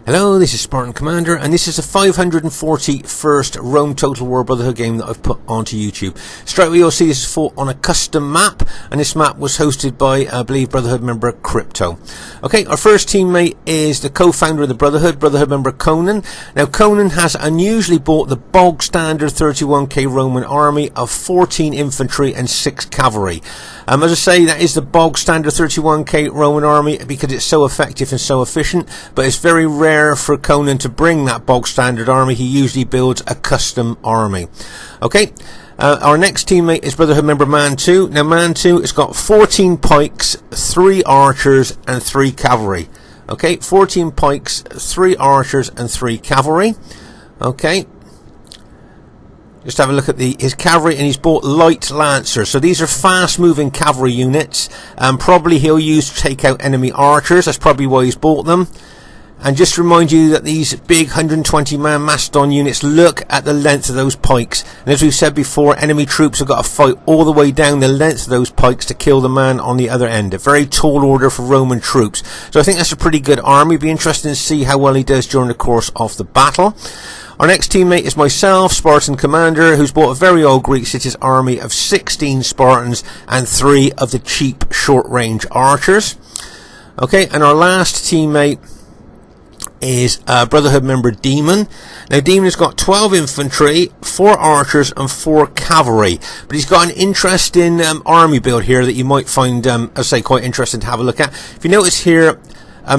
Hello, this is Spartan Commander, and this is the 541st Rome Total War Brotherhood game that I've put onto YouTube. Straight away you'll see this is fought on a custom map, and this map was hosted by, I believe, Brotherhood member Crypto. Okay, our first teammate is the co-founder of the Brotherhood member Conan. Now, Conan has unusually bought the bog standard 31k Roman army of 14 infantry and 6 cavalry. As I say, that is the bog standard 31k Roman army because it's so effective and so efficient, but it's very rare for Conan to bring that bog standard army. He usually builds a custom army. Okay, our next teammate is Brotherhood member Man 2. Now, Man 2 has got 14 pikes, 3 archers, and 3 cavalry. Okay, 14 pikes, 3 archers, and 3 cavalry. Okay. Just have a look at his cavalry, and he's bought light lancers. So these are fast-moving cavalry units. Probably he'll use to take out enemy archers. That's probably why he's bought them. And just to remind you that these big 120-man Mastodon units, look at the length of those pikes. And as we've said before, enemy troops have got to fight all the way down the length of those pikes to kill the man on the other end. A very tall order for Roman troops. So I think that's a pretty good army. Be interesting to see how well he does during the course of the battle. Our next teammate is myself, Spartan Commander, who's bought a very old Greek cities army of 16 Spartans and 3 of the cheap short-range archers. Okay, and our last teammate is Brotherhood member Demon. Now, Demon has got 12 infantry, 4 archers, and 4 cavalry. But he's got an interesting army build here that you might find, as I say, quite interesting to have a look at. If you notice here,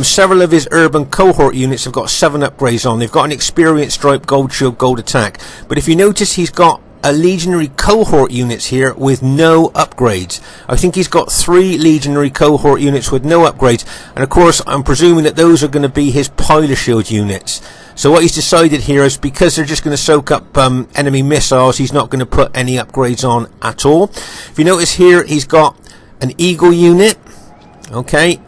several of his urban cohort units have got 7 upgrades on. They've got an experience stripe, gold shield, gold attack. But if you notice, he's got a legionary cohort units here with no upgrades. I think he's got 3 legionary cohort units with no upgrades. And of course, I'm presuming that those are going to be his pilot shield units. So what he's decided here is because they're just going to soak up enemy missiles, he's not going to put any upgrades on at all. If you notice here, he's got an eagle unit. Okay.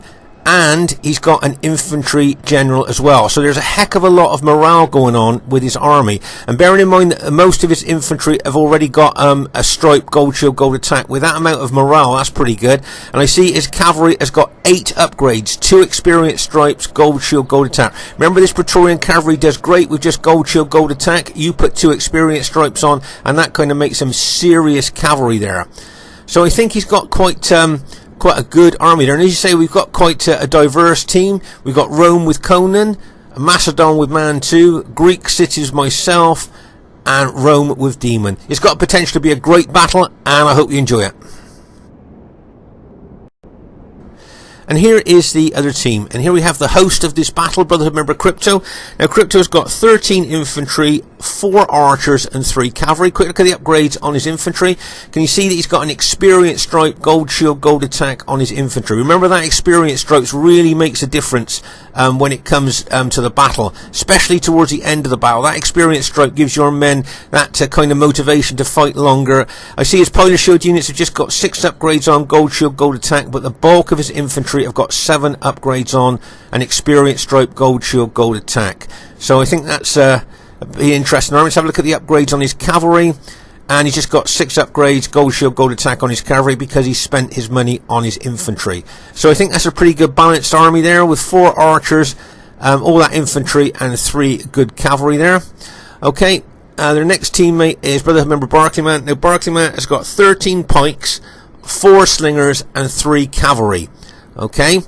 And he's got an infantry general as well. So there's a heck of a lot of morale going on with his army. And bearing in mind that most of his infantry have already got a stripe, gold shield, gold attack. With that amount of morale, that's pretty good. And I see his cavalry has got 8 upgrades. 2 experience stripes, gold shield, gold attack. Remember, this Praetorian cavalry does great with just gold shield, gold attack. You put 2 experience stripes on, and that kind of makes some serious cavalry there. So I think he's got quite a good army there. And as you say, we've got quite a diverse team. We've got Rome with Conan, Macedon with Man 2, Greek cities myself, and Rome with Demon. It's got potential to be a great battle, and I hope you enjoy it. And here is the other team. And here we have the host of this battle, Brotherhood member Crypto. Now, Crypto's got 13 infantry, 4 archers, and 3 cavalry. Quick look at the upgrades on his infantry. Can you see that he's got an experience stripe, gold shield, gold attack on his infantry? Remember, that experience stripes really makes a difference when it comes to the battle, especially towards the end of the battle. That experience stripe gives your men that kind of motivation to fight longer. I see his pilot shield units have just got 6 upgrades on, gold shield, gold attack, but the bulk of his infantry have got 7 upgrades on, an experience stripe, gold shield, gold attack. So I think that's be interesting. Let's have a look at the upgrades on his cavalry, and he's just got 6 upgrades, gold shield, gold attack on his cavalry because he spent his money on his infantry. So I think that's a pretty good balanced army there with 4 archers, all that infantry, and 3 good cavalry there. Okay, their next teammate is Brotherhood member Barclayman. Now, Barclayman has got 13 pikes, 4 slingers, and 3 cavalry. Okay,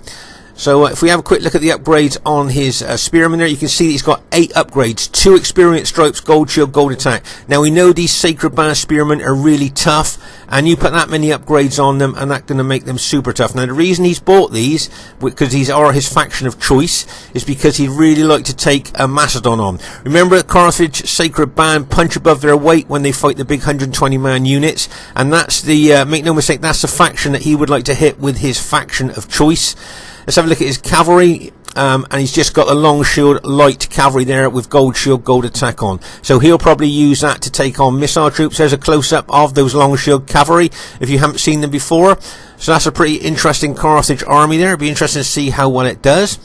so if we have a quick look at the upgrades on his spearman there, you can see that he's got 8 upgrades, 2 experience stripes, gold shield, gold attack. Now, we know these sacred band spearmen are really tough, and you put that many upgrades on them, and that's going to make them super tough. Now, the reason he's bought these, because these are his faction of choice, is because he'd really like to take a Macedon on. Remember, Carthage sacred band punch above their weight when they fight the big 120-man units, and that's the, make no mistake, that's the faction that he would like to hit with his faction of choice. Let's have a look at his cavalry, and he's just got a long shield light cavalry there with gold shield, gold attack on. So he'll probably use that to take on missile troops. There's a close-up of those long shield cavalry if you haven't seen them before. So that's a pretty interesting Carthage army there. It'll be interesting to see how well it does.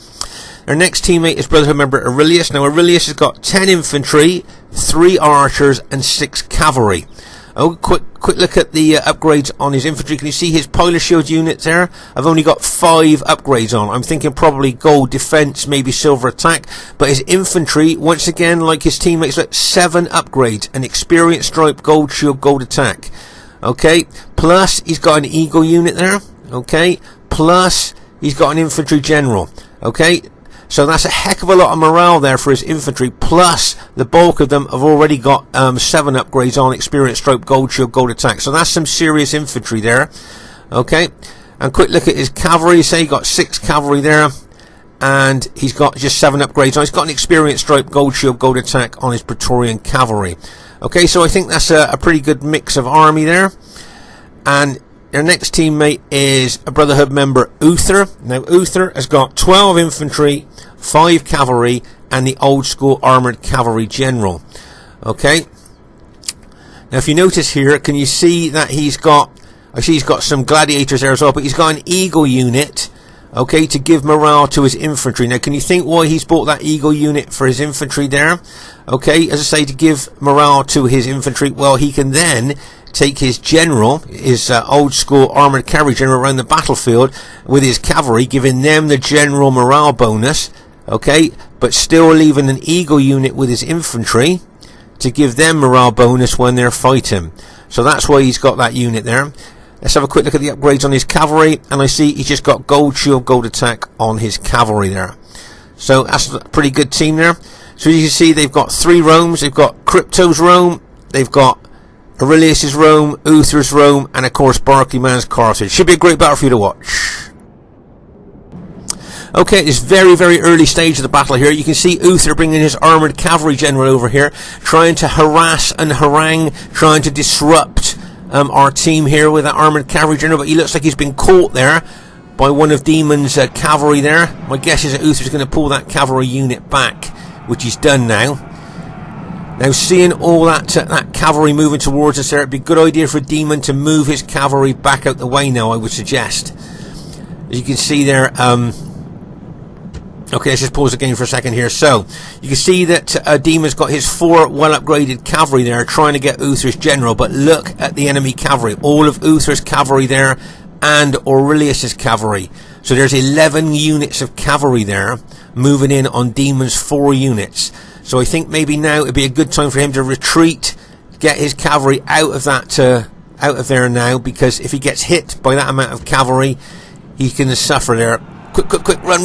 Our next teammate is Brotherhood member Aurelius. Now, Aurelius has got 10 infantry, 3 archers, and 6 cavalry. Oh, quick look at the upgrades on his infantry. Can you see his pilot shield units there? I've only got 5 upgrades on. I'm thinking probably gold defense, maybe silver attack. But his infantry, once again, like his teammates, 7 upgrades. An experience stripe, gold shield, gold attack. Okay, plus he's got an eagle unit there. Okay, plus he's got an infantry general. Okay, so that's a heck of a lot of morale there for his infantry, plus the bulk of them have already got 7 upgrades on experience stroke, gold shield, gold attack. So that's some serious infantry there. Okay, and quick look at his cavalry. Say he got 6 cavalry there, and he's got just 7 upgrades on. He's got an experience stroke, gold shield, gold attack on his Praetorian cavalry. Okay, so I think that's a pretty good mix of army there. And their next teammate is a Brotherhood member, Uther. Now, Uther has got 12 infantry, 5 cavalry, and the old school armoured cavalry general. Okay. Now, if you notice here, can you see that he's got... I see he's got some gladiators there as well, but he's got an eagle unit, okay, to give morale to his infantry. Now, can you think why he's bought that eagle unit for his infantry there? Okay, as I say, to give morale to his infantry. Well, he can then take his general, his old school armoured cavalry general, around the battlefield with his cavalry, giving them the general morale bonus, okay, but still leaving an eagle unit with his infantry to give them morale bonus when they're fighting. So that's why he's got that unit there. Let's have a quick look at the upgrades on his cavalry, and I see he's just got gold shield, gold attack on his cavalry there. So that's a pretty good team there. So as you can see, they've got 3 Romes. They've got Crypto's Rome, they've got Aurelius's Rome, Uther's Rome, and of course Barclayman's Carthage. Should be a great battle for you to watch. Okay, at this very, very early stage of the battle here, you can see Uther bringing his armoured cavalry general over here, trying to harass and harangue, trying to disrupt our team here with that armoured cavalry general, but he looks like he's been caught there by one of Demon's cavalry there. My guess is that Uther's going to pull that cavalry unit back, which he's done now. Now, seeing all that cavalry moving towards us there, it'd be a good idea for Demon to move his cavalry back out the way now, I would suggest. As you can see there, okay, let's just pause the game for a second here. So, you can see that Demon's got his 4 well-upgraded cavalry there, trying to get Uther's general, but look at the enemy cavalry. All of Uther's cavalry there, and Aurelius's cavalry. So there's 11 units of cavalry there, moving in on Demon's 4 units. So I think maybe now it'd be a good time for him to retreat, get his cavalry out of there now, because if he gets hit by that amount of cavalry, he can suffer there. Quick, run!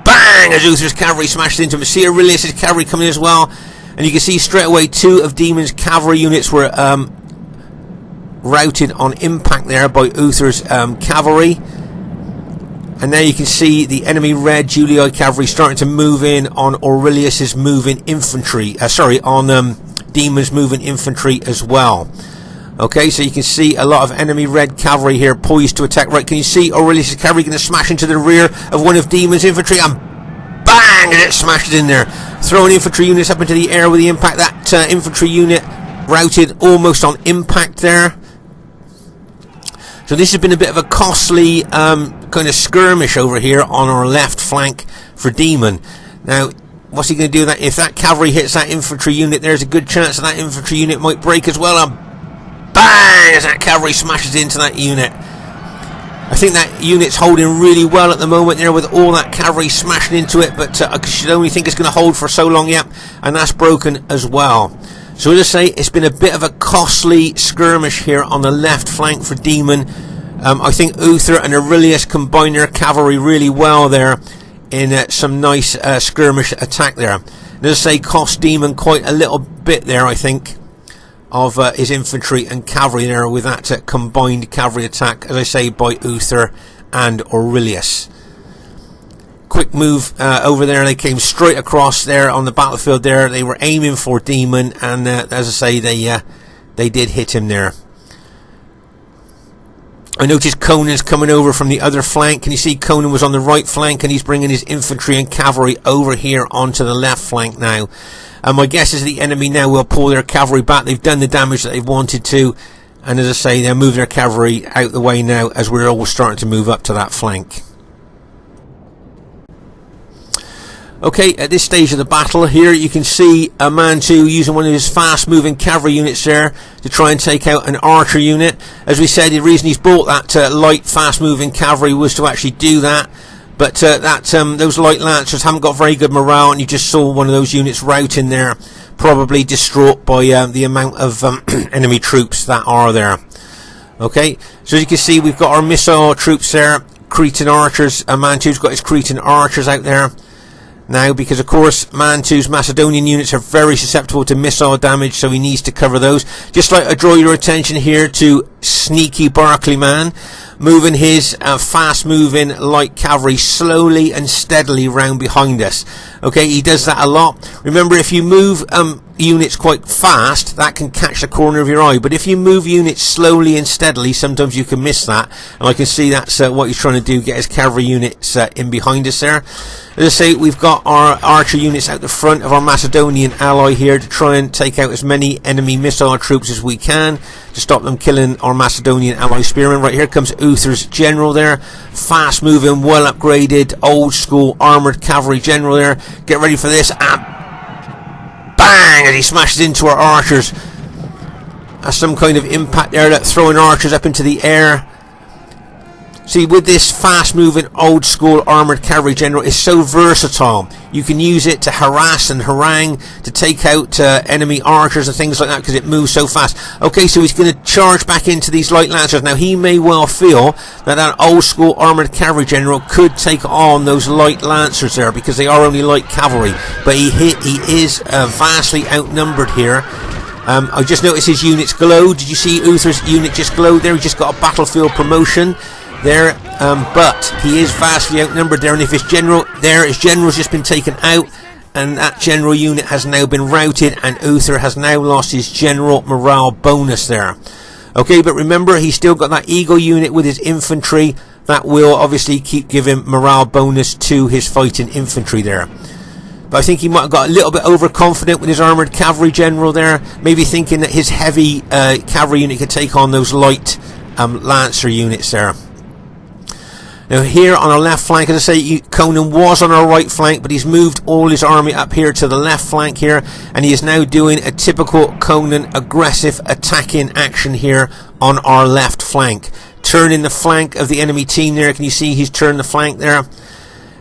Bang! As Uther's cavalry smashed into him. See Aurelius's cavalry coming as well, and you can see straight away 2 of Demon's cavalry units were routed on impact there by Uther's cavalry. And now you can see the enemy red Julii cavalry starting to move in on Aurelius's moving infantry. On Demon's moving infantry as well. Okay, so you can see a lot of enemy red cavalry here poised to attack. Right, can you see Aurelius's cavalry going to smash into the rear of one of Demon's infantry? And bang! And it smashed it in there. Throwing infantry units up into the air with the impact. That infantry unit routed almost on impact there. So this has been a bit of a costly kind of skirmish over here on our left flank for Demon. Now, what's he going to do? That if that cavalry hits that infantry unit, there's a good chance that infantry unit might break as well. And bang! As that cavalry smashes into that unit. I think that unit's holding really well at the moment there with all that cavalry smashing into it, but I should only think it's going to hold for so long yet, and that's broken as well. So as I say, it's been a bit of a costly skirmish here on the left flank for Demon. I think Uther and Aurelius combine their cavalry really well there in some nice skirmish attack there. And as I say, cost Demon quite a little bit there, I think, of his infantry and cavalry there with that combined cavalry attack, as I say, by Uther and Aurelius. Quick move over there. They came straight across there on the battlefield there. They were aiming for Demon, and as I say, they did hit him there. I noticed Conan's coming over from the other flank. Can you see Conan was on the right flank, and he's bringing his infantry and cavalry over here onto the left flank now. And my guess is the enemy now will pull their cavalry back. They've done the damage that they've wanted to, and as I say, they're moving their cavalry out the way now as we're all starting to move up to that flank. Okay, at this stage of the battle here, you can see a man 2 using one of his fast-moving cavalry units there to try and take out an archer unit. As we said, the reason he's bought that light, fast-moving cavalry was to actually do that. But those light lancers haven't got very good morale, and you just saw one of those units routing there, probably distraught by the amount of enemy troops that are there. Okay, so as you can see, we've got our missile troops there, Cretan archers. Man 2's got his Cretan archers out there now, because of course Man 2's Macedonian units are very susceptible to missile damage, so he needs to cover those. Just like I draw your attention here to sneaky Barclay Man, moving his fast moving light cavalry slowly and steadily round behind us. Okay, he does that a lot. Remember, if you move units quite fast, that can catch the corner of your eye, but if you move units slowly and steadily, sometimes you can miss that, and I can see that's what he's trying to do, get his cavalry units in behind us there. As I say, we've got our archer units out the front of our Macedonian ally here to try and take out as many enemy missile troops as we can to stop them killing our Macedonian ally spearmen. Right, here comes Uther's general there, fast moving, well upgraded, old school armoured cavalry general there. Get ready for this, and bang, as he smashes into our archers. That's some kind of impact there, that throwing archers up into the air. See, with this fast-moving, old-school armoured cavalry general, it's so versatile. You can use it to harass and harangue, to take out enemy archers and things like that, because it moves so fast. Okay, so he's going to charge back into these light lancers. Now, he may well feel that that old-school armoured cavalry general could take on those light lancers there, because they are only light cavalry. But he is vastly outnumbered here. I just noticed his units glow. Did you see Uther's unit just glowed there? He just got a battlefield promotion there, but he is vastly outnumbered there, and if his general's just been taken out, and that general unit has now been routed, and Uther has now lost his general morale bonus there. Okay, but remember, he's still got that eagle unit with his infantry that will obviously keep giving morale bonus to his fighting infantry there. But I think he might have got a little bit overconfident with his armoured cavalry general there, maybe thinking that his heavy cavalry unit could take on those light lancer units there. Now here on our left flank, as I say, Conan was on our right flank, but he's moved all his army up here to the left flank here, and he is now doing a typical Conan aggressive attacking action here on our left flank. Turning the flank of the enemy team there, can you see he's turned the flank there?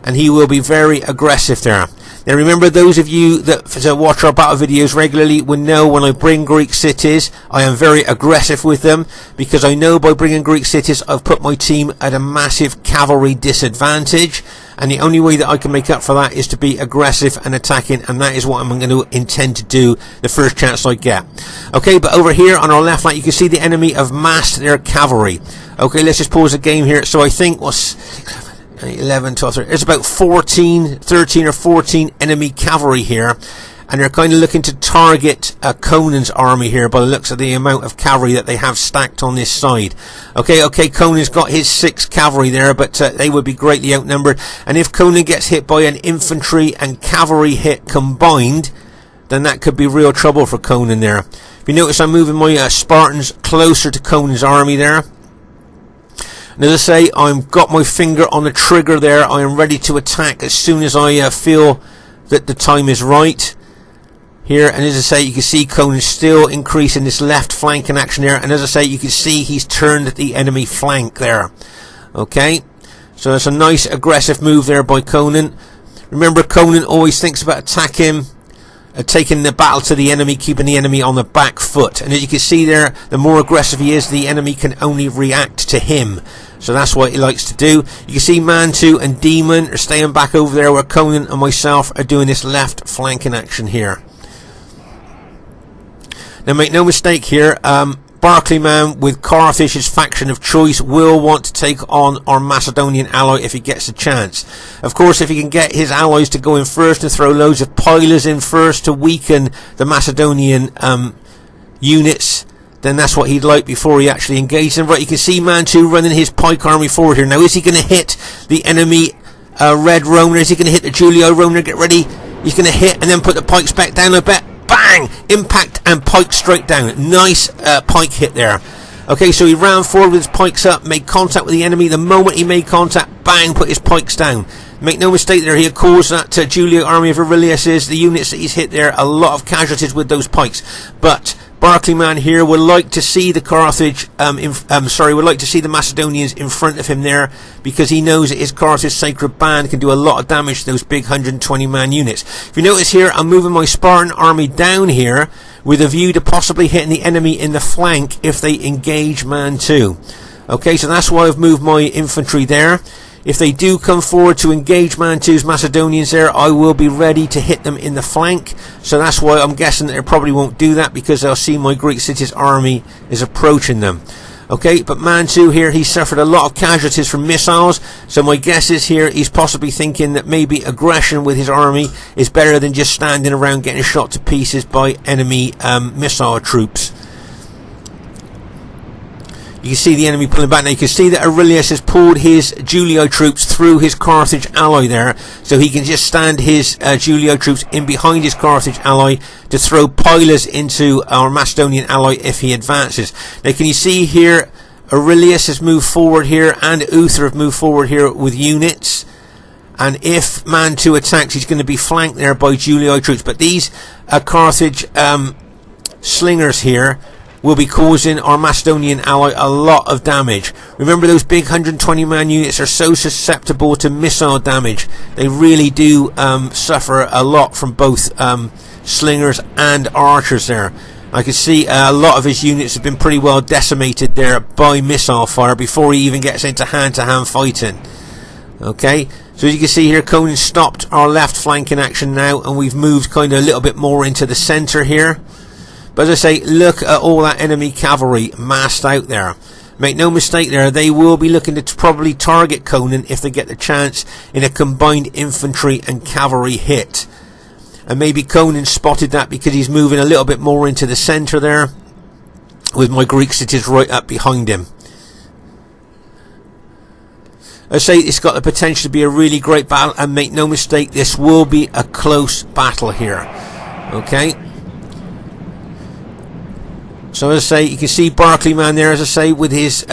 And he will be very aggressive there. Now remember, those of you that watch our battle videos regularly will know when I bring Greek cities, I am very aggressive with them, because I know by bringing Greek cities I've put my team at a massive cavalry disadvantage, and the only way that I can make up for that is to be aggressive and attacking, and that is what I'm going to intend to do the first chance I get. Okay, but over here on our left flank you can see the enemy have massed their cavalry. Okay, let's just pause the game here. So I think 11, 12, 13. There's about 13 or 14 enemy cavalry here, and they're kind of looking to target Conan's army here by the looks of the amount of cavalry that they have stacked on this side. Okay, Conan's got his 6 cavalry there, but they would be greatly outnumbered, and if Conan gets hit by an infantry and cavalry hit combined, then that could be real trouble for Conan there. If you notice, I'm moving my Spartans closer to Conan's army there. And as I say, I've got my finger on the trigger there. I am ready to attack as soon as I feel that the time is right here. And as I say, you can see Conan still increasing this left flank in action there. And as I say, you can see he's turned the enemy flank there. Okay, so that's a nice aggressive move there by Conan. Remember, Conan always thinks about attacking, taking the battle to the enemy, keeping the enemy on the back foot. And as you can see there, the more aggressive he is, the enemy can only react to him. So that's what he likes to do. You can see Man 2 and Demon are staying back over there, where Conan and myself are doing this left flanking action here. Now make no mistake here, Barclay Man with Carthage's faction of choice will want to take on our Macedonian ally if he gets a chance. Of course, if he can get his allies to go in first and throw loads of pilers in first to weaken the Macedonian units, then that's what he'd like before he actually engages them. Right, you can see Man 2 running his pike army forward here. Now, is he going to hit the enemy Red Roner? Is he going to hit the Julio Roner? Get ready. He's going to hit and then put the pikes back down, I bet. Bang! Impact and pike straight down. Nice pike hit there. Okay, so he ran forward with his pikes up, made contact with the enemy. The moment he made contact, bang, put his pikes down. Make no mistake there, he calls that Julio army of Aurelius's, the units that he's hit there, a lot of casualties with those pikes. But Barclayman here would like to see the Carthage, would like to see the Macedonians in front of him there, because he knows that his Carthage Sacred Band can do a lot of damage to those big 120-man units. If you notice here, I'm moving my Spartan army down here with a view to possibly hitting the enemy in the flank if they engage Man 2. Okay, so that's why I've moved my infantry there. If they do come forward to engage Man 2's Macedonians there, I will be ready to hit them in the flank. So that's why I'm guessing that they probably won't do that, because they'll see my Greek city's army is approaching them. Okay, but Man 2 here, he suffered a lot of casualties from missiles. So my guess is here, he's possibly thinking that maybe aggression with his army is better than just standing around getting shot to pieces by enemy missile troops. You can see the enemy pulling back now. You can see that Aurelius has pulled his Julio troops through his Carthage ally there, so he can just stand his Julio troops in behind his Carthage ally to throw pilers into our Macedonian ally if he advances. Now can you see here, Aurelius has moved forward here, and Uther have moved forward here with units, and if Man 2 attacks, he's going to be flanked there by Julio troops. But these Carthage slingers here will be causing our Macedonian ally a lot of damage. Remember, those big 120-man units are so susceptible to missile damage. They really do suffer a lot from both slingers and archers there. I can see a lot of his units have been pretty well decimated there by missile fire before he even gets into hand-to-hand fighting. Okay, so as you can see here, Conan stopped our left flank in action now, and we've moved kind of a little bit more into the centre here. But as I say, look at all that enemy cavalry massed out there. Make no mistake there, they will be looking to probably target Conan if they get the chance in a combined infantry and cavalry hit. And maybe Conan spotted that because he's moving a little bit more into the centre there, with my Greek cities right up behind him. I say it's got the potential to be a really great battle, and make no mistake, this will be a close battle here. Okay. So as I say, you can see Barclayman there, as I say, with his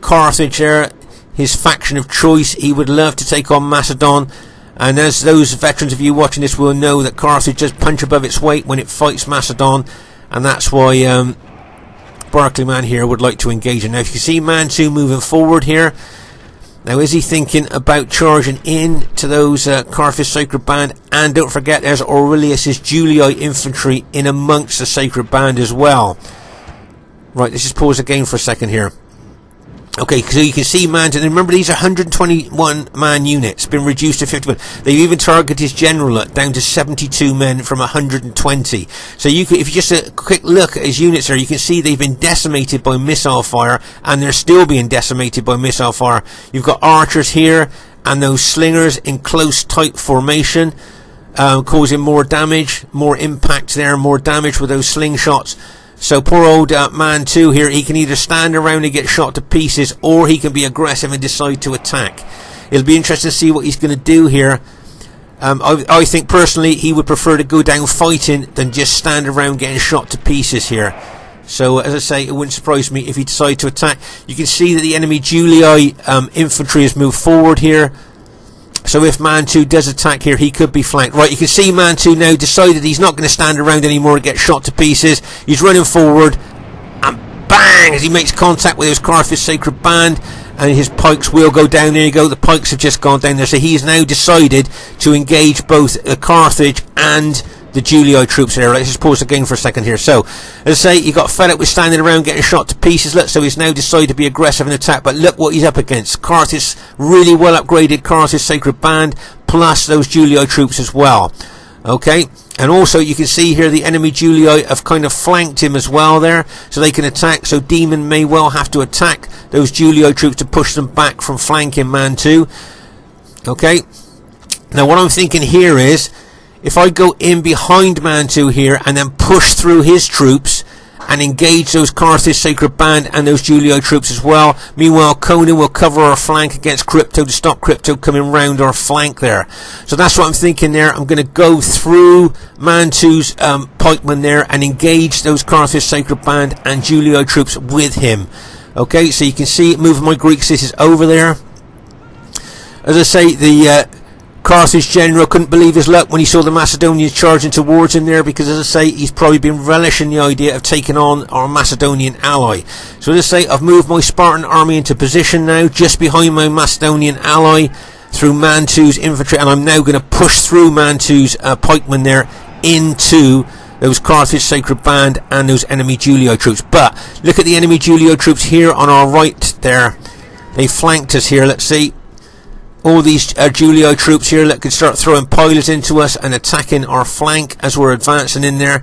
Carthage there, his faction of choice. He would love to take on Macedon, and as those veterans of you watching this will know, that Carthage does punch above its weight when it fights Macedon, and that's why Barclayman here would like to engage him. Now if you can see Man 2 moving forward here, now is he thinking about charging in to those Carthage Sacred Band? And don't forget, there's Aurelius's Julii infantry in amongst the Sacred Band as well. Right, let's just pause the game for a second here. Okay, so you can see Man 2, and remember these are 121-man units, been reduced to 51. They've even targeted his general down to 72 men from 120. So you can, if you just a quick look at his units there, you can see they've been decimated by missile fire, and they're still being decimated by missile fire. You've got archers here, and those slingers in close tight formation, causing more damage, more impact there, more damage with those slingshots. So poor old Man 2 here, he can either stand around and get shot to pieces, or he can be aggressive and decide to attack. It'll be interesting to see what he's going to do here. I think personally he would prefer to go down fighting than just stand around getting shot to pieces here. So as I say, it wouldn't surprise me if he decided to attack. You can see that the enemy Julii infantry has moved forward here. So if Man 2 does attack here, he could be flanked. Right, you can see Man 2 now decided he's not going to stand around anymore and get shot to pieces. He's running forward, and bang, as he makes contact with his Carthage Sacred Band, and his pikes will go down. There you go, the pikes have just gone down there. So he's now decided to engage both the Carthage and the Julii troops there. Let's just pause the game for a second here. So, as I say, he got fed up with standing around getting shot to pieces. Look, so he's now decided to be aggressive and attack. But look what he's up against. Carthage, really well upgraded Carthage Sacred Band, plus those Julii troops as well. Okay, and also you can see here the enemy Julii have kind of flanked him as well there, so they can attack. So Demon may well have to attack those Julii troops to push them back from flanking Man 2. Okay, now what I'm thinking here is, if I go in behind Man 2 here and then push through his troops and engage those Carthage Sacred Band and those Julii troops as well, meanwhile Conan will cover our flank against Crypto to stop Crypto coming round our flank there. So that's what I'm thinking there. I'm going to go through Man 2's pikemen there and engage those Carthage Sacred Band and Julii troops with him. Okay, so you can see it moving my Greek cities over there. As I say, the Carthage general couldn't believe his luck when he saw the Macedonians charging towards him there, because as I say, he's probably been relishing the idea of taking on our Macedonian ally. So as I say, I've moved my Spartan army into position now, just behind my Macedonian ally, through Mantu's infantry, and I'm now going to push through Mantu's pikemen there into those Carthage Sacred Band and those enemy Julio troops. But look at the enemy Julio troops here on our right there. They flanked us here. Let's see. All these Julio troops here that could start throwing pilots into us and attacking our flank as we're advancing in there.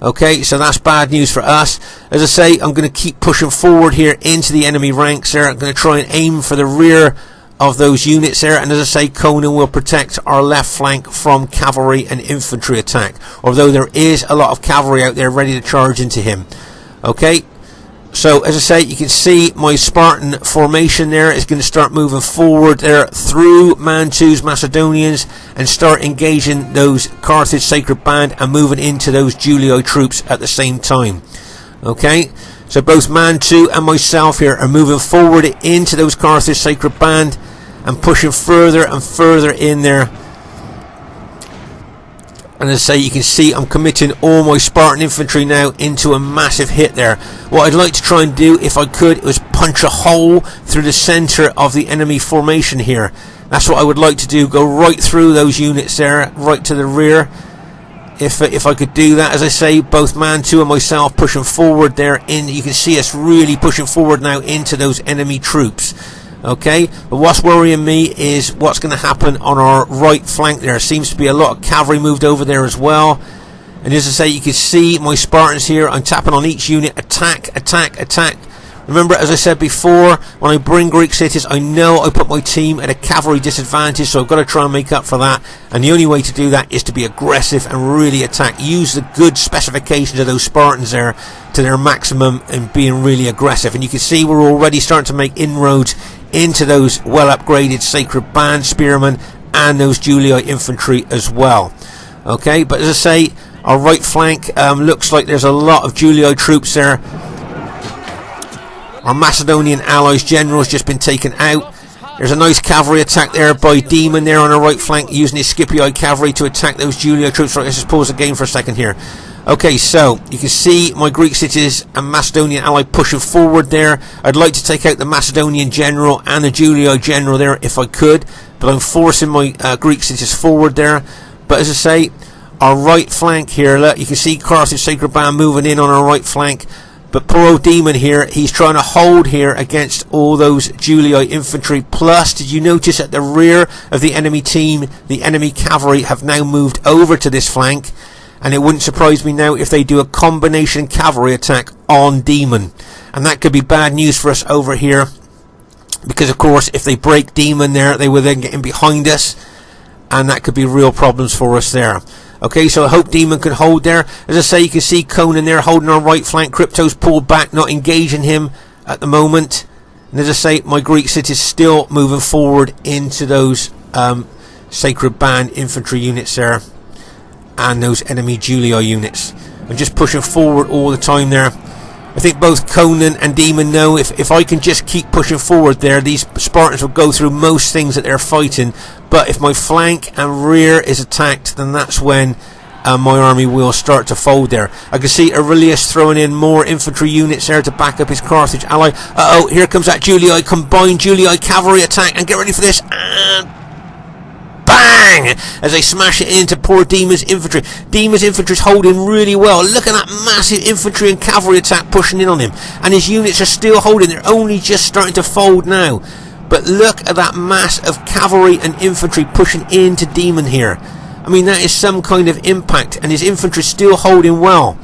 Okay, so that's bad news for us. As I say, I'm going to keep pushing forward here into the enemy ranks there. I'm going to try and aim for the rear of those units there, and as I say, Conan will protect our left flank from cavalry and infantry attack, although there is a lot of cavalry out there ready to charge into him. Okay, so as I say, you can see my Spartan formation there is going to start moving forward there through Mantu's Macedonians and start engaging those Carthage Sacred Band and moving into those Julio troops at the same time. Okay, so both Mantu and myself here are moving forward into those Carthage Sacred Band and pushing further and further in there. And as I say, you can see I'm committing all my Spartan infantry now into a massive hit there. What I'd like to try and do, if I could, was punch a hole through the centre of the enemy formation here. That's what I would like to do, go right through those units there, right to the rear. If I could do that, as I say, both Mantu and myself pushing forward there in, you can see us really pushing forward now into those enemy troops. Okay, but what's worrying me is what's going to happen on our right flank there. Seems to be a lot of cavalry moved over there as well. And as I say, you can see my Spartans here. I'm tapping on each unit. Attack, attack, attack. Remember, as I said before, when I bring Greek cities, I know I put my team at a cavalry disadvantage, so I've got to try and make up for that. And the only way to do that is to be aggressive and really attack. Use the good specifications of those Spartans there to their maximum and being really aggressive. And you can see we're already starting to make inroads into those well upgraded Sacred Band spearmen and those Julio infantry as well. Okay, but as I say, our right flank looks like there's a lot of Julio troops there. Our Macedonian allies general has just been taken out. There's a nice cavalry attack there by Demon there on our right flank, using his Scipii cavalry to attack those Julio troops. Right, let's just pause the game for a second here. Okay, so you can see my Greek cities and Macedonian ally pushing forward there. I'd like to take out the Macedonian general and the Julio general there if I could, but I'm forcing my Greek cities forward there. But as I say, our right flank here, look, you can see Carthage Sacred Band moving in on our right flank. But poor old Demon here, he's trying to hold here against all those Julio infantry. Plus, did you notice at the rear of the enemy team, the enemy cavalry have now moved over to this flank? And it wouldn't surprise me now if they do a combination cavalry attack on Demon. And that could be bad news for us over here. Because, of course, if they break Demon there, they will then get in behind us. And that could be real problems for us there. Okay, so I hope Demon can hold there. As I say, you can see Conan there holding our right flank. Crypto's pulled back, not engaging him at the moment. And as I say, my Greek city's still moving forward into those Sacred Band infantry units there. And those enemy Julio units. I'm just pushing forward all the time there. I think both Conan and Demon know if I can just keep pushing forward there, these Spartans will go through most things that they're fighting. But if my flank and rear is attacked, then that's when my army will start to fold there. I can see Aurelius throwing in more infantry units there to back up his Carthage ally. Uh-oh, here comes that Julii, combined Julii cavalry attack. And get ready for this. And bang! As they smash it into poor Demon's infantry. Demon's infantry's holding really well. Look at that massive infantry and cavalry attack pushing in on him. And his units are still holding. They're only just starting to fold now. But look at that mass of cavalry and infantry pushing into Demon here. I mean, that is some kind of impact. And his infantry's still holding well.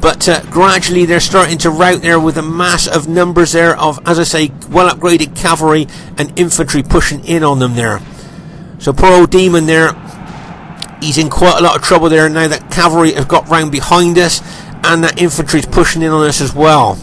But gradually they're starting to rout there with a mass of numbers there of, as I say, well upgraded cavalry and infantry pushing in on them there. So poor old Demon there, he's in quite a lot of trouble there now that cavalry have got round behind us and that infantry is pushing in on us as well.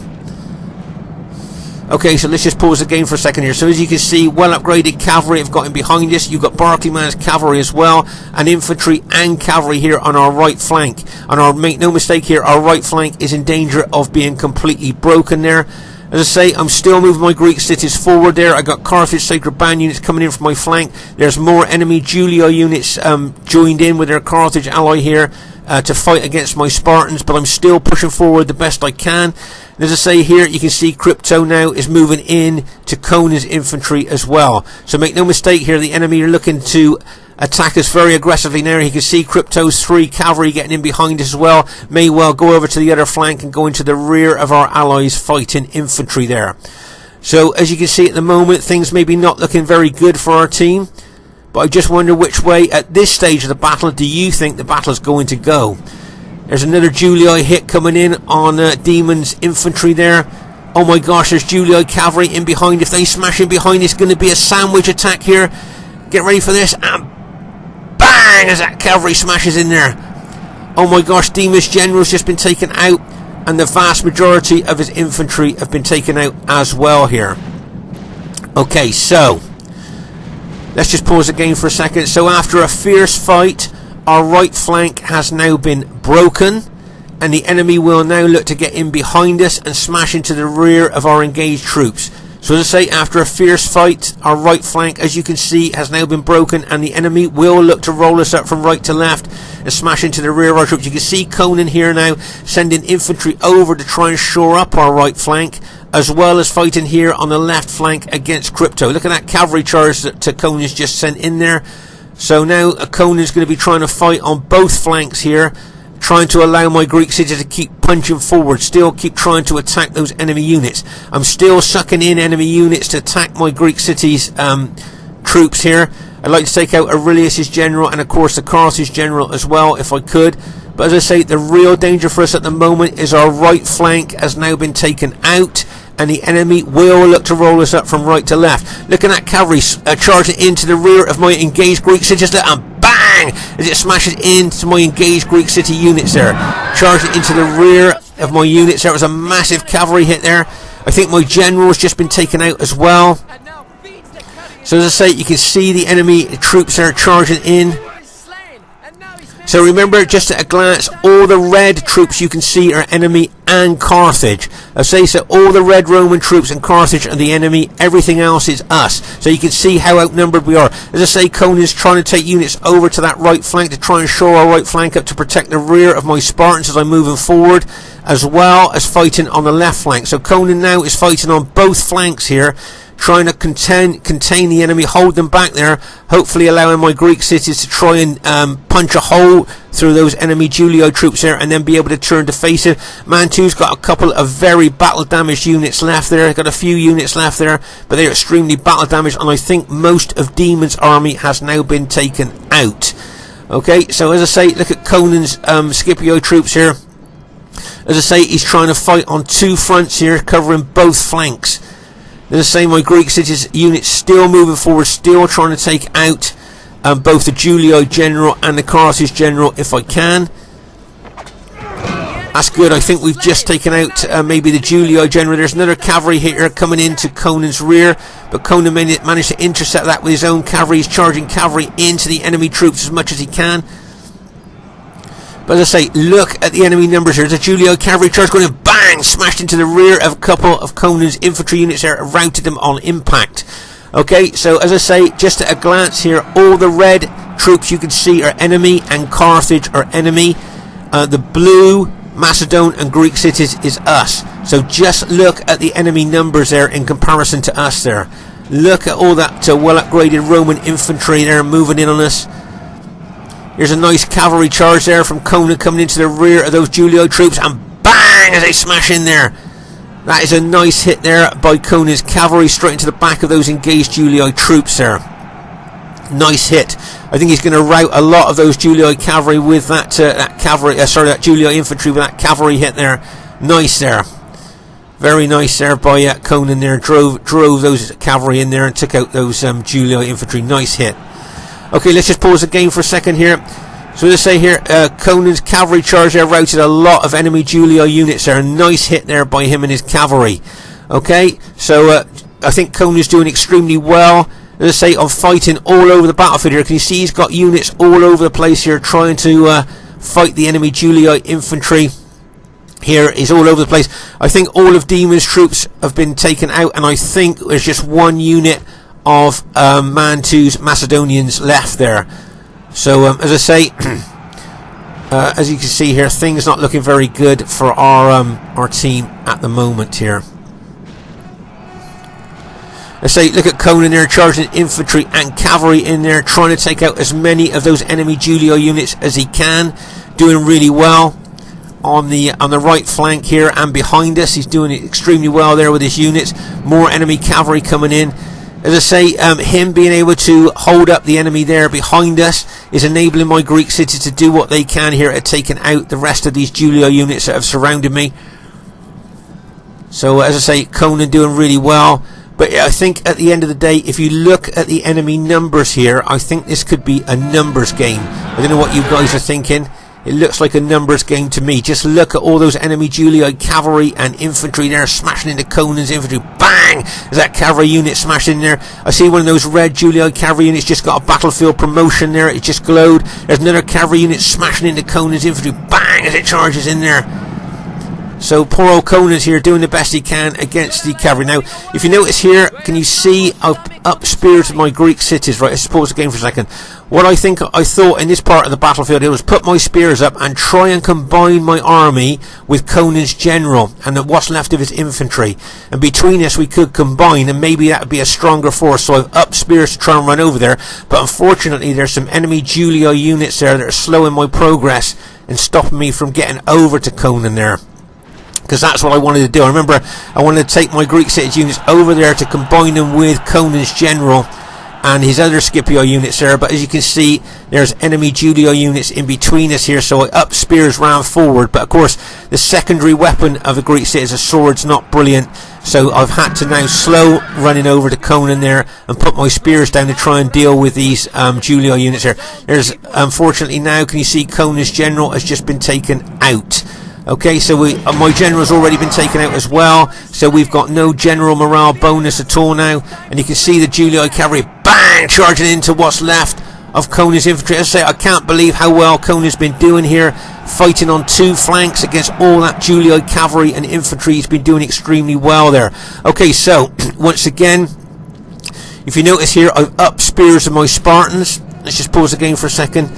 Okay, so let's just pause the game for a second here. So as you can see, well upgraded cavalry have got in behind us. You've got Barclayman's cavalry as well, and infantry and cavalry here on our right flank. And make no mistake here, our right flank is in danger of being completely broken there. As I say, I'm still moving my Greek cities forward there. I got Carthage Sacred Band units coming in from my flank. There's more enemy Julio units joined in with their Carthage ally here to fight against my Spartans, but I'm still pushing forward the best I can. And as I say here, you can see Crypto now is moving in to Conan's infantry as well. So make no mistake here, the enemy are looking to attack us very aggressively now. You can see Crypto's 3 cavalry getting in behind us as well. May well go over to the other flank and go into the rear of our allies fighting infantry there. So as you can see at the moment, things may be not looking very good for our team. But I just wonder which way at this stage of the battle do you think the battle is going to go. There's another Julii hit coming in on Demon's infantry there. Oh my gosh, there's Julii cavalry in behind. If they smash in behind, it's going to be a sandwich attack here. Get ready for this. And bang, as that cavalry smashes in there. Oh my gosh, Demon's general's just been taken out. And the vast majority of his infantry have been taken out as well here. Okay, so let's just pause the game for a second. So after a fierce fight, our right flank has now been broken, and the enemy will now look to get in behind us and smash into the rear of our engaged troops. So as I say, after a fierce fight, our right flank, as you can see, has now been broken, and the enemy will look to roll us up from right to left and smash into the rear of our troops. You can see Conan here now sending infantry over to try and shore up our right flank, as well as fighting here on the left flank against Crypto. Look at that cavalry charge that Conan's just sent in there. So now Conan's going to be trying to fight on both flanks here, trying to allow my Greek cities to keep punching forward, still keep trying to attack those enemy units. I'm still sucking in enemy units to attack my Greek cities troops here. I'd like to take out Aurelius's general and of course the Carthage general as well if I could. But as I say, the real danger for us at the moment is our right flank has now been taken out, and the enemy will look to roll us up from right to left. Look at that cavalry charging into the rear of my engaged Greek cities there, and bang, as it smashes into my engaged Greek city units there. Charging into the rear of my units there. It was a massive cavalry hit there. I think my general's just been taken out as well. So as I say, you can see the enemy troops there charging in. So remember, just at a glance, all the red troops you can see are enemy and Carthage. I say so, all the red Roman troops and Carthage are the enemy, everything else is us. So you can see how outnumbered we are. As I say, Conan's trying to take units over to that right flank to try and shore our right flank up to protect the rear of my Spartans as I'm moving forward, as well as fighting on the left flank. So Conan now is fighting on both flanks here, trying to contain the enemy, hold them back there, hopefully allowing my Greek cities to try and punch a hole through those enemy Julio troops there and then be able to turn to face it. Mantu's got a couple of very battle damaged units left there, got a few units left there, but they're extremely battle damaged, and I think most of Demon's army has now been taken out. Okay, so as I say, look at Conan's Scipio troops here. As I say, he's trying to fight on two fronts here, covering both flanks. As I say, my Greek cities units still moving forward, still trying to take out both the Julio general and the Carthage general if I can. That's good. I think we've just taken out maybe the Julio general. There's another cavalry here coming into Conan's rear, but Conan managed to intercept that with his own cavalry. He's charging cavalry into the enemy troops as much as he can. But as I say, look at the enemy numbers here. There's a Julio cavalry charge going and bang, smashed into the rear of a couple of Conan's infantry units there, routed them on impact. Okay, so as I say, just at a glance here, all the red troops you can see are enemy and Carthage are enemy. The blue, Macedon and Greek cities is us. So just look at the enemy numbers there in comparison to us there. Look at all that well upgraded Roman infantry there moving in on us. Here's a nice cavalry charge there from Conan coming into the rear of those Julio troops, and bang as they smash in there. That is a nice hit there by Conan's cavalry straight into the back of those engaged Julio troops there. Nice hit. I think he's going to rout a lot of those Julio cavalry with that that Julio infantry with that cavalry hit there. Nice there. Very nice there by Conan there. Drove those cavalry in there and took out those Julio infantry. Nice hit. Okay, let's just pause the game for a second here. So let's say here, Conan's cavalry charge there routed a lot of enemy Julio units there. A nice hit there by him and his cavalry. Okay, so I think Conan's doing extremely well. As I say, on fighting all over the battlefield here. Can you see he's got units all over the place here trying to fight the enemy Julio infantry. here is all over the place. I think all of Demon's troops have been taken out, and I think there's just one unit of Mantu's Macedonians left there. So as I say, as you can see here, things not looking very good for our team at the moment here. I say, look at Conan there, charging infantry and cavalry in there, trying to take out as many of those enemy Julio units as he can. Doing really well on the right flank here and behind us. He's doing it extremely well there with his units. More enemy cavalry coming in. As I say, him being able to hold up the enemy there behind us is enabling my Greek cities to do what they can here at taking out the rest of these Julio units that have surrounded me. So as I say, Conan doing really well. But I think at the end of the day, if you look at the enemy numbers here, I think this could be a numbers game. I don't know what you guys are thinking. It looks like a numbers game to me. Just look at all those enemy Julio cavalry and infantry there smashing into Conan's infantry. Bang! There's that cavalry unit smashed in there. I see one of those red Julio cavalry units just got a battlefield promotion there. It just glowed. There's another cavalry unit smashing into Conan's infantry. Bang! As it charges in there. So poor old Conan's here doing the best he can against the cavalry. Now, if you notice here, can you see I've up-spirited my Greek cities, right? Let's pause the game for a second. What I thought in this part of the battlefield here was put my spears up and try and combine my army with Conan's general and what's left of his infantry. And between us we could combine, and maybe that would be a stronger force. So I've up spears to try and run over there. But unfortunately there's some enemy Julio units there that are slowing my progress and stopping me from getting over to Conan there. Because that's what I wanted to do. I remember I wanted to take my Greek cities units over there to combine them with Conan's general and his other Scipio units there. But as you can see, there's enemy Julio units in between us here. So I up spears, ran forward. But of course, the secondary weapon of the Greek cities, a sword's not brilliant. So I've had to now slow running over to Conan there and put my spears down to try and deal with these Julio units here. There's, unfortunately now, can you see Conan's general has just been taken out. Okay, so my general's already been taken out as well, so we've got no general morale bonus at all now, and you can see the Julio cavalry, bang, charging into what's left of Conan's infantry. As I say, I can't believe how well Conan's been doing here, fighting on two flanks against all that Julio cavalry and infantry. He's been doing extremely well there. Okay, so, once again, if you notice here, I've up spears of my Spartans. Let's just pause the game for a second.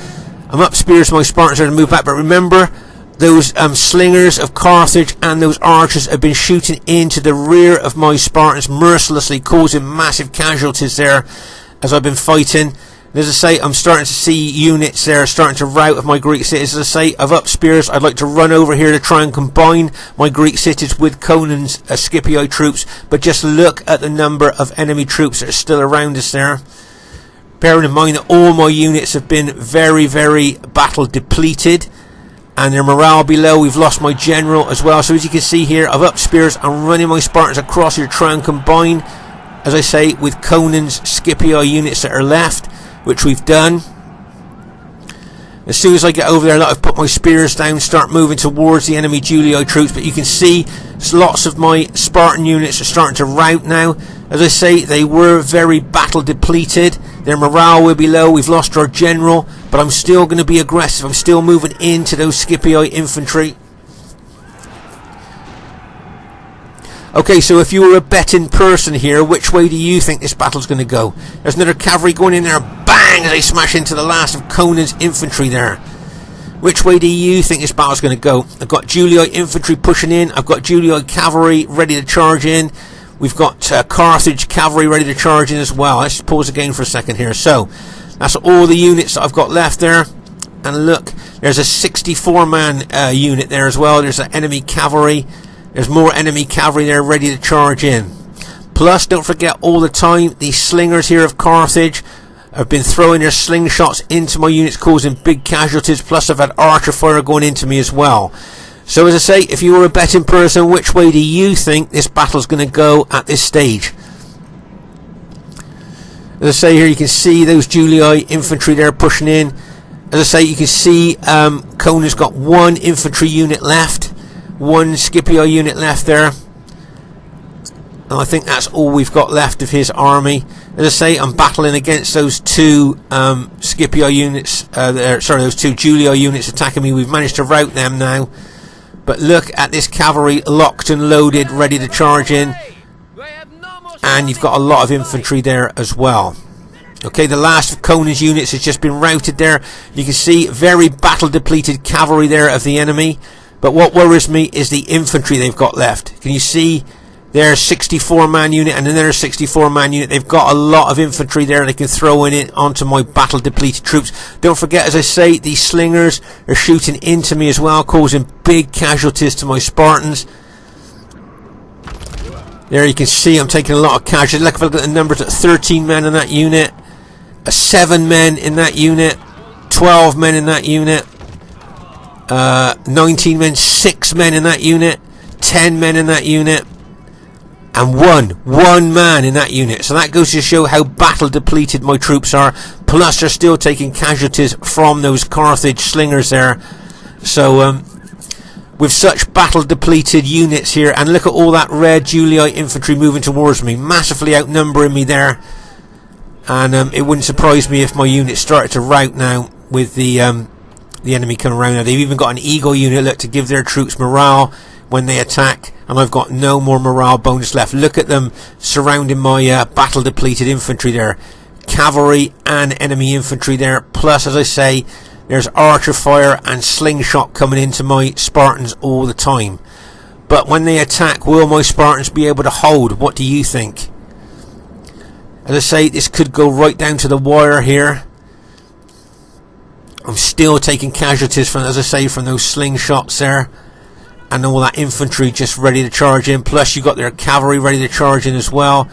I'm up spears of my Spartans there to move back, but remember, those slingers of Carthage and those archers have been shooting into the rear of my Spartans mercilessly, causing massive casualties there as I've been fighting. And as I say, I'm starting to see units there starting to rout of my Greek cities. As I say, I've up spears. I'd like to run over here to try and combine my Greek cities with Conan's Scipio troops, but just look at the number of enemy troops that are still around us there. Bearing in mind that all my units have been very, very battle depleted, and their morale below. We've lost my general as well. So as you can see here, I've up spears. I'm running my Spartans across here to try and combine, as I say, with Conan's Scipio units that are left, which we've done. As soon as I get over there, I've put my spears down, start moving towards the enemy Julio troops. But you can see lots of my Spartan units are starting to rout now. As I say, they were very battle depleted. Their morale will be low. We've lost our general, but I'm still going to be aggressive. I'm still moving into those Scipio infantry. Okay, so if you were a betting person here, which way do you think this battle's going to go? There's another cavalry going in there. Bang! As they smash into the last of Conan's infantry there. Which way do you think this battle's going to go? I've got Julio infantry pushing in. I've got Julio cavalry ready to charge in. We've got Carthage cavalry ready to charge in as well. Let's pause the game for a second here. So, that's all the units that I've got left there. And look, there's a 64-man unit there as well. There's an enemy cavalry. There's more enemy cavalry there ready to charge in. Plus, don't forget all the time, these slingers here of Carthage have been throwing their slingshots into my units, causing big casualties. Plus, I've had archer fire going into me as well. So as I say, if you were a betting person, which way do you think this battle's going to go at this stage? As I say here, you can see those Julio infantry there pushing in. As I say, you can see Conan's got one infantry unit left. One Scipio unit left there. And I think that's all we've got left of his army. As I say, I'm battling against those two Scipio units. Those two Julio units attacking me. We've managed to rout them now. But look at this cavalry locked and loaded, ready to charge in. And you've got a lot of infantry there as well. Okay, the last of Conan's units has just been routed there. You can see very battle depleted cavalry there of the enemy. But what worries me is the infantry they've got left. Can you see their 64-man unit and another 64-man unit? They've got a lot of infantry there they can throw in it onto my battle depleted troops. Don't forget, as I say, these slingers are shooting into me as well, causing big casualties to my Spartans. There you can see I'm taking a lot of casualties. Look, if I look at the numbers, at 13 men in that unit, 7 men in that unit, 12 men in that unit, 19 men, 6 men in that unit, 10 men in that unit, and one man in that unit. So that goes to show how battle depleted my troops are. Plus they're still taking casualties from those Carthage slingers there. So with such battle depleted units here, and look at all that red Julii infantry moving towards me, massively outnumbering me there. And it wouldn't surprise me if my units started to rout now with the enemy coming around. Now they've even got an eagle unit, look, to give their troops morale when they attack, and I've got no more morale bonus left. Look at them surrounding my battle depleted infantry there, cavalry and enemy infantry there, plus, as I say, there's archer fire and slingshot coming into my Spartans all the time. But when they attack, will my Spartans be able to hold? What do you think? As I say, this could go right down to the wire here. I'm still taking casualties from, as I say, from those slingshots there, and all that infantry just ready to charge in. Plus you've got their cavalry ready to charge in as well.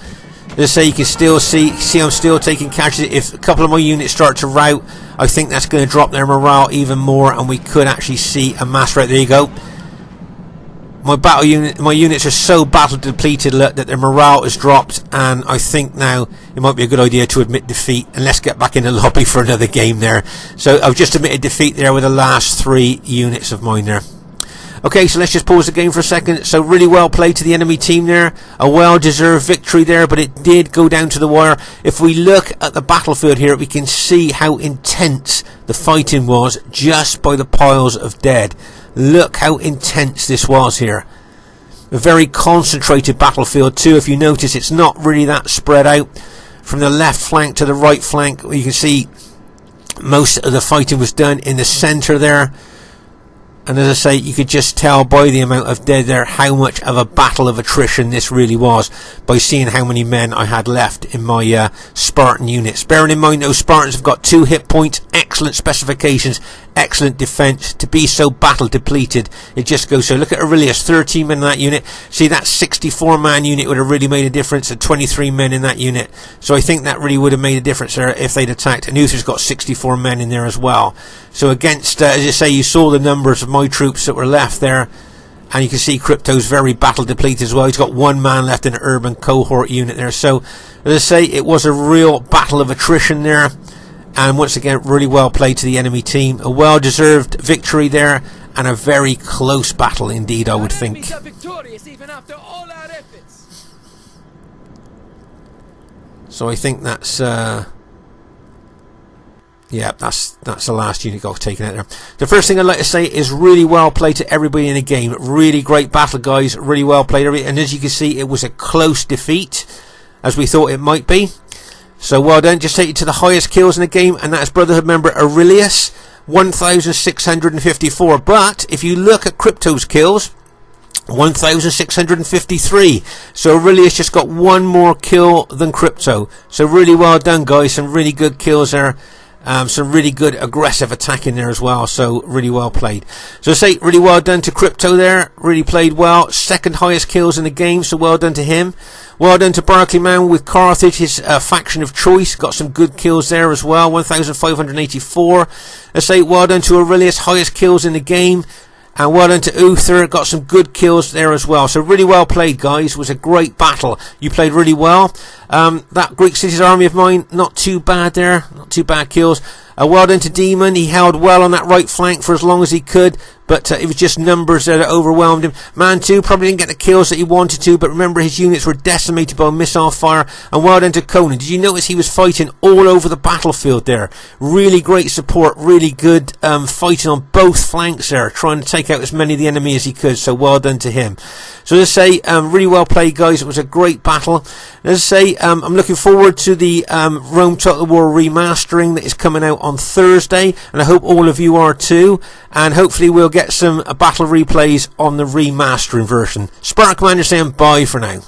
As I say, you can still see I'm still taking casualties. If a couple of my units start to rout, I think that's going to drop their morale even more, and we could actually see a mass rout. There you go. My units are so battle depleted that their morale has dropped, and I think now it might be a good idea to admit defeat, and let's get back in the lobby for another game there. So I've just admitted defeat there with the last 3 units of mine there. Okay, so let's just pause the game for a second. So really well played to the enemy team there. A well-deserved victory there, but it did go down to the wire. If we look at the battlefield here, we can see how intense the fighting was just by the piles of dead. Look how intense this was here. A very concentrated battlefield too. If you notice, it's not really that spread out. From the left flank to the right flank, you can see most of the fighting was done in the centre there. And as I say, you could just tell by the amount of dead there how much of a battle of attrition this really was, by seeing how many men I had left in my Spartan units. Bearing in mind those Spartans have got 2 hit points, excellent specifications, excellent defence. To be so battle depleted, it just goes so. Look at Aurelius, 13 men in that unit. See, that 64-man unit would have really made a difference, and 23 men in that unit. So I think that really would have made a difference there if they'd attacked. And Uther's got 64 men in there as well. So against, as you say, you saw the numbers of my troops that were left there, and you can see Crypto's very battle depleted as well. He's got 1 man left in an urban cohort unit there. So as I say, it was a real battle of attrition there, and once again, really well played to the enemy team. A well deserved victory there, and a very close battle indeed, I would think. So I think that's yeah, that's the last unit got taken out there. The first thing I'd like to say is really well played to everybody in the game. Really great battle, guys. Really well played. And as you can see, it was a close defeat, as we thought it might be. So well done. Just take it to the highest kills in the game, and that is Brotherhood member Aurelius, 1,654. But if you look at Crypto's kills, 1,653. So Aurelius just got 1 more kill than Crypto. So really well done, guys. Some really good kills there. Some really good aggressive attack in there as well, so really well played. So I say really well done to Crypto there, really played well. 2nd highest kills in the game, so well done to him. Well done to Barclayman with Carthage, his faction of choice, got some good kills there as well, 1,584. I say well done to Aurelius, highest kills in the game. And well done to Uther, got some good kills there as well. So really well played, guys. It was a great battle. You played really well. That Greek cities army of mine, not too bad there. Not too bad kills. Well done to Demon. He held well on that right flank for as long as he could. but it was just numbers that overwhelmed him. Man 2 probably didn't get the kills that he wanted to, but remember, his units were decimated by missile fire. And well done to Conan. Did you notice he was fighting all over the battlefield there? Really great support, really good fighting on both flanks there, trying to take out as many of the enemy as he could, so well done to him. So as I say, really well played, guys. It was a great battle. As I say, I'm looking forward to the Rome Total War Remastering that is coming out on Thursday, and I hope all of you are too, and hopefully we'll get some battle replays on the remastering version. Spartan Commander saying bye for now.